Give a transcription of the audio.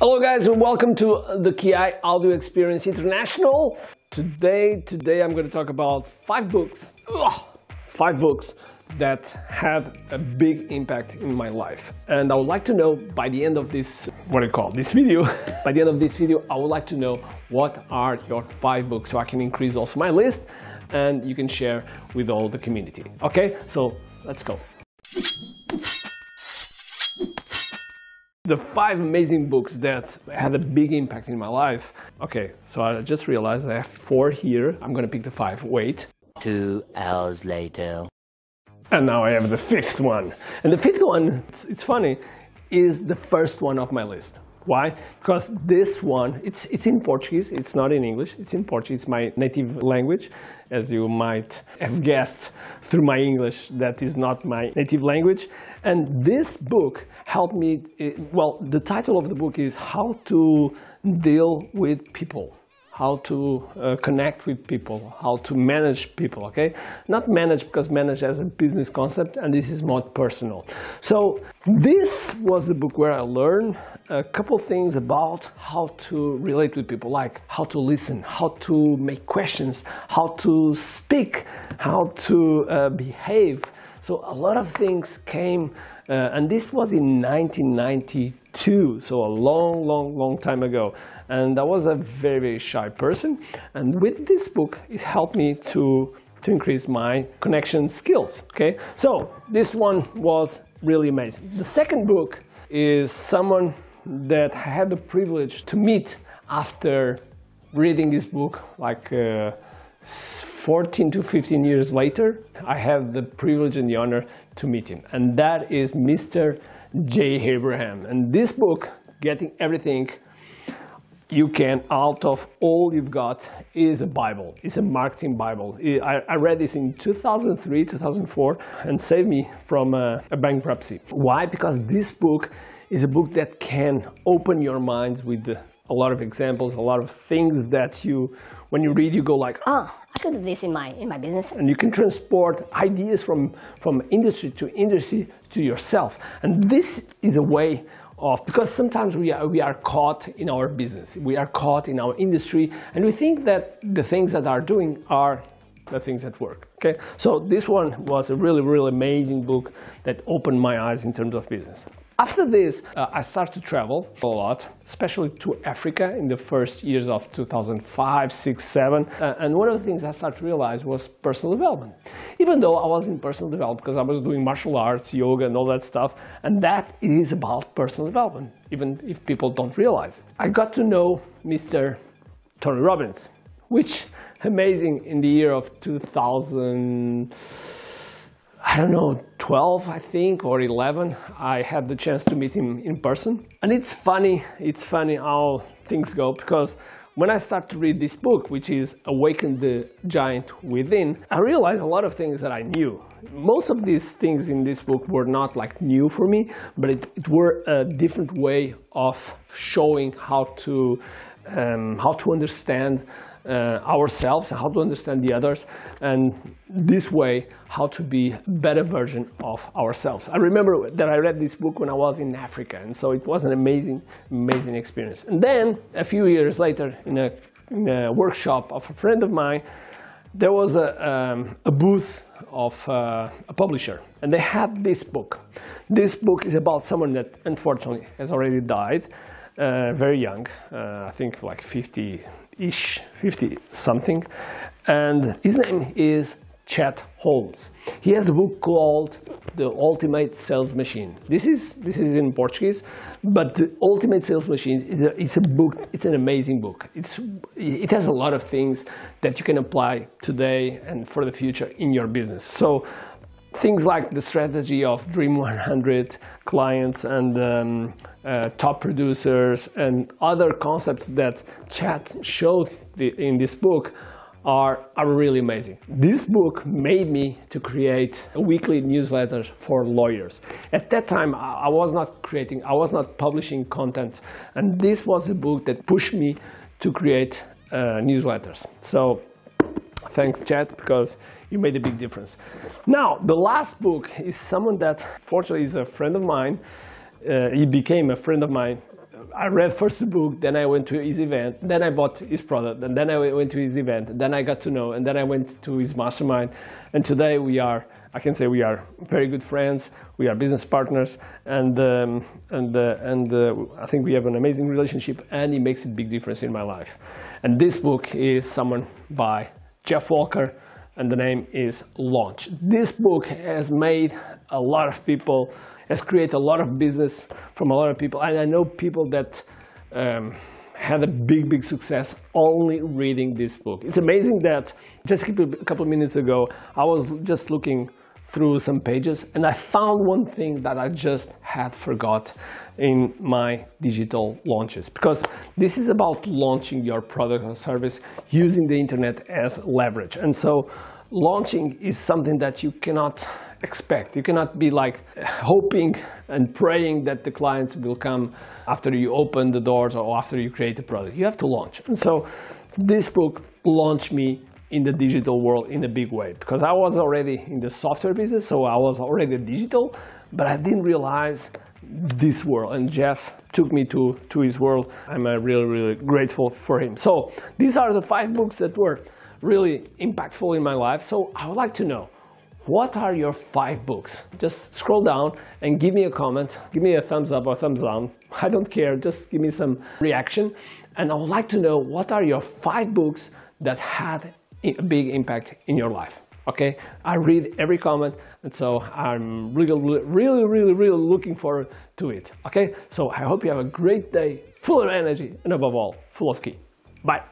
Hello guys and welcome to the KI Audio Experience International. Today I'm going to talk about five books that had a big impact in my life. And I would like to know by the end of this, this video, by the end of this video, I would like to know what are your five books so I can increase also my list and you can share with all the community. Okay, so let's go. The five amazing books that had a big impact in my life. Okay, so I just realized I have four here. I'm gonna pick the five. Wait. 2 hours later. And now I have the fifth one. And the fifth one, it's funny, is the first one of my list. Why? Because this one, it's in Portuguese, it's not in English, it's in Portuguese, my native language. As you might have guessed through my English, that is not my native language. And this book helped me, well, the title of the book is How to Deal with People. How to connect with people, how to manage people, okay? Not manage, because manage as a business concept, and this is more personal. So this was the book where I learned a couple things about how to relate with people, like how to listen, how to make questions, how to speak, how to behave. So a lot of things came, and this was in 1992, so a long time ago. And I was a very shy person, and with this book, it helped me to increase my connection skills, okay? So this one was really amazing. The second book is someone that I had the privilege to meet after reading this book, like 14 to 15 years later. I have the privilege and the honor to meet him, and that is Mr. J. Abraham. And this book, Getting Everything You Can Out of All You've Got, is a Bible. It's a marketing Bible. I read this in 2003, 2004, and saved me from a bankruptcy. Why? Because this book is a book that can open your minds with a lot of examples, a lot of things that when you read, you go like, oh, I could do this in my business. And you can transport ideas from industry to yourself. And this is a way of, because sometimes we are caught in our business, we are caught in our industry, and we think that the things that are doing are the things that work. Okay, so this one was a really amazing book that opened my eyes in terms of business. After this, I started to travel a lot, especially to Africa in the first years of 2005, 6, 7. And one of the things I started to realize was personal development. Even though I was in personal development because I was doing martial arts, yoga, and all that stuff, and that is about personal development, even if people don't realize it. I got to know Mr. Tony Robbins, which amazing in the year of 2000. I don't know, 12, I think, or 11, I had the chance to meet him in person. And it's funny how things go, because when I start to read this book, which is Awaken the Giant Within, I realized a lot of things that I knew. Most of these things in this book were not like new for me, but it were a different way of showing how to understand ourselves, how to understand the others, and this way how to be a better version of ourselves. I remember that I read this book when I was in Africa, and so it was an amazing experience. And then a few years later, in a workshop of a friend of mine, there was a booth of a publisher, and they had this book. This book is about someone that unfortunately has already died, very young, I think like 50-ish, 50-something, and his name is Chet Holmes. He has a book called The Ultimate Sales Machine. This is in Portuguese, but The Ultimate Sales Machine is a book. It's an amazing book. It has a lot of things that you can apply today and for the future in your business. So things like the strategy of Dream 100 clients and top producers and other concepts that Chet shows in this book are really amazing. This book made me to create a weekly newsletter for lawyers. At that time, I was not publishing content, and this was a book that pushed me to create newsletters. So thanks, Chet, because you made a big difference. Now, the last book is someone that fortunately is a friend of mine. He became a friend of mine I read first the book, then I went to his event, then I bought his product, and then I went to his event, then I got to know, and then I went to his mastermind. And today I can say we are very good friends, we are business partners, and I think we have an amazing relationship, and it makes a big difference in my life. And this book is someone by Jeff Walker, and the name is Launch. This book has made a lot of people, has created a lot of business from a lot of people, and I know people that had a big success only reading this book. It's amazing that just a couple of minutes ago, I was just looking through some pages and I found one thing that I just had forgot in my digital launches, because this is about launching your product or service using the internet as leverage. And so launching is something that you cannot expect. You cannot be like hoping and praying that the clients will come after you open the doors or after you create a product. You have to launch. And so this book launched me in the digital world in a big way, because I was already in the software business, so I was already digital, but I didn't realize this world, and Jeff took me to his world. I'm really grateful for him. So these are the 5 books that were really impactful in my life. So I would like to know, what are your 5 books? Just scroll down and give me a comment. Give me a thumbs up or thumbs down. I don't care, just give me some reaction. And I would like to know, what are your 5 books that had a big impact in your life? Okay, I read every comment, and so I'm really looking forward to it. Okay, so I hope you have a great day, full of energy, and above all, full of key. Bye.